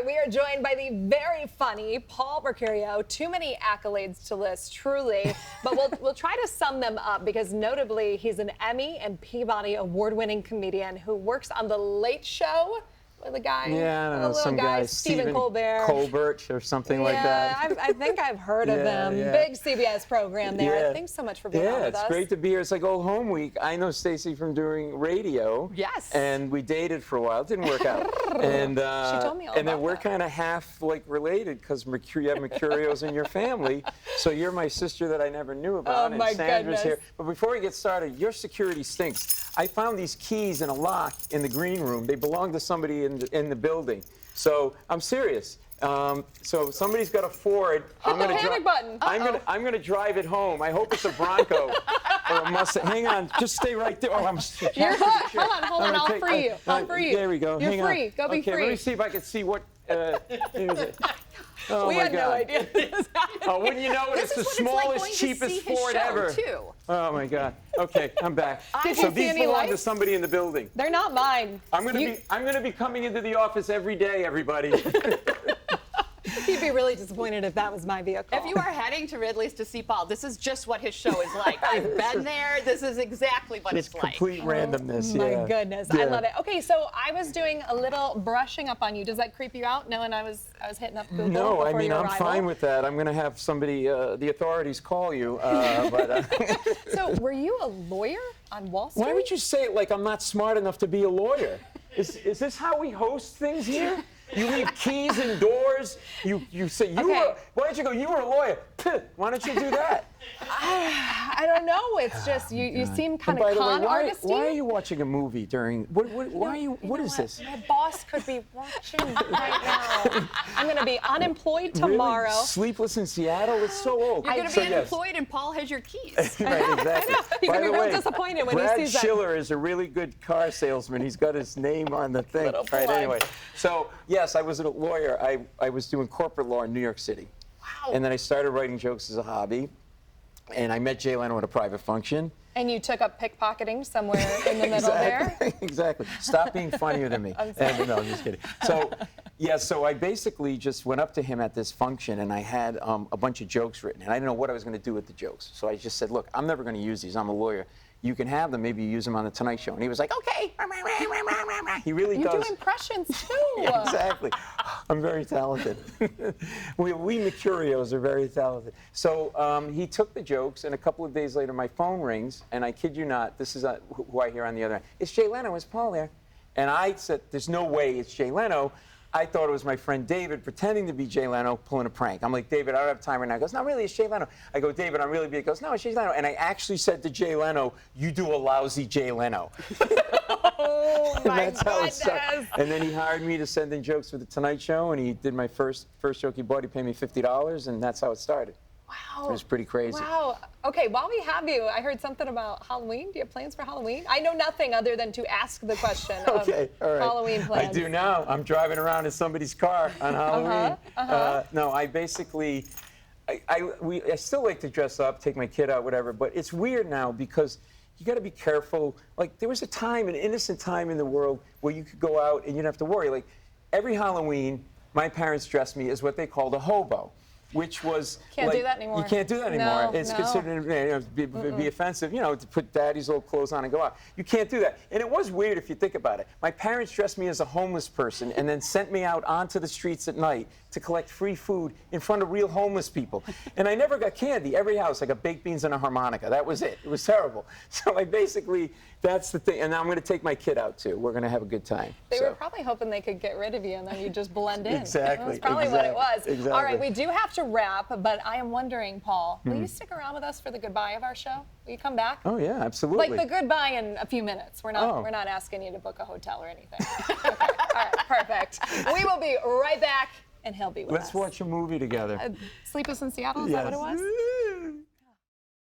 we are joined by the very funny Paul Mecurio. Too many accolades to list, truly. But we'll try to sum them up because notably he's an Emmy and Peabody award-winning comedian who works on The Late Show. With the guy, yeah, I don't know, some guy, Stephen Colbert or something like that. I think I've heard of him. Yeah. Big CBS program there. Yeah. Thanks so much for being on with us. Yeah, it's great to be here. It's like old home week. I know Stacey from doing radio. Yes. And we dated for a while. It didn't work out. And she told me all and then about we're that. kind of half like related because you have Mercurios in your family. So you're my sister that I never knew about. Oh, my and Sandra's goodness. here. But before we get started, your security stinks. I found these keys in a lock in the green room. They belong to somebody in the building. So I'm serious. So somebody's got a Ford. Hit the panic button. I'm gonna drive it home. I hope it's a Bronco or a Mustang. Hang on, just stay right there. Oh, You're hooked. Hold on. I'll free you. I'll free you. There we go. You're Hang free. on. Go be okay, free. let me see if I can see what. Oh we my had God. no idea. Oh, wouldn't you know it? This It's the is what it's like smallest, going to cheapest see his Ford show, ever. too. Oh my God. Okay, I'm back. Did so you see these any belong to lights? somebody in the building. They're not mine. I'm gonna be coming into the office every day, everybody. He'd be really disappointed if that was my vehicle. If you are heading to Ridley's to see Paul, this is just what his show is like. I've been there. This is exactly what it's like. Complete randomness. My yeah. goodness, Yeah. I love it. Okay, so I was doing a little brushing up on you. Does that creep you out, knowing I was hitting up Google No, I before mean, your I'm arrival? fine with that. I'm going to have somebody, the authorities call you. So, were you a lawyer on Wall Street? Why would you say it like I'm not smart enough to be a lawyer? Is this how we host things here? You leave keys and doors. You say you were. Why don't you go? You were a lawyer. Why don't you do that? I don't know. It's just you seem kind And of by the way, con artisty. why are you watching a movie during? Why are you? What is this? My boss could be watching right now. I'm going to be unemployed tomorrow. Really? Sleepless in Seattle. It's so old. You're going to So, be yes. unemployed and Paul has your keys. Right, exactly. He's By gonna be the real way, disappointed when he Brad sees that. Schiller is a really good car salesman. He's got his name on the thing. Little Right, plug. anyway. So, yes, I was a lawyer. I was doing corporate law in New York City. Wow. And then I started writing jokes as a hobby. And I met Jay Leno at a private function. And you took up pickpocketing somewhere in the middle there? Exactly. Stop being funnier than me. No, I'm just kidding. So, yeah, so I basically just went up to him at this function, and I had a bunch of jokes written, and I didn't know what I was going to do with the jokes. So I just said, look, I'm never going to use these. I'm a lawyer. You can have them. Maybe you use them on The Tonight Show. And he was like, okay. He really You does. do impressions, too. Yeah, exactly. I'm very talented. we Mercurios are very talented. So he took the jokes, and a couple of days later, my phone rings, and I kid you not, this is who I hear on the other end. It's Jay Leno. Is Paul there? And I said, there's no way it's Jay Leno. I thought it was my friend David pretending to be Jay Leno pulling a prank. I'm like, David, I don't have time right now. He goes, no, really, it's Jay Leno. I go, David, I'm really busy. He goes, no, it's Jay Leno. And I actually said to Jay Leno, you do a lousy Jay Leno. Oh, And my that's how it goodness. started. And then he hired me to send in jokes for The Tonight Show, and he did my first joke he bought. He paid me $50, and that's how it started. Wow. It was pretty crazy. Wow. Okay, while we have you, I heard something about Halloween. Do you have plans for Halloween? I know nothing other than to ask the question Okay, all of right. Halloween plans. I do now. I'm driving around in somebody's car on Halloween. No, I basically, I still like to dress up, take my kid out, whatever, but it's weird now because you got to be careful. Like, there was a time, an innocent time in the world where you could go out and you didn't have to worry. Like, every Halloween, my parents dressed me as what they called a hobo. Which was Can't do that anymore. You can't do that anymore. No, It's no. considered be offensive, to put daddy's little clothes on and go out. You can't do that. And it was weird if you think about it. My parents dressed me as a homeless person and then sent me out onto the streets at night to collect free food in front of real homeless people. And I never got candy. Every house, I got baked beans and a harmonica. That was it. It was terrible. So that's the thing. And now I'm going to take my kid out too. We're going to have a good time. They were probably hoping they could get rid of you and then you just blend in. Exactly. That's probably what it was. Exactly. All right, we do have to wrap, but I am wondering, Paul, will you stick around with us for the goodbye of our show? Will you come back? Oh, yeah, absolutely. Like the goodbye in a few minutes. We're not asking you to book a hotel or anything. Okay. All right, perfect. We will be right back, and he'll be with us. Let's watch a movie together. Sleepless in Seattle, is that what it was?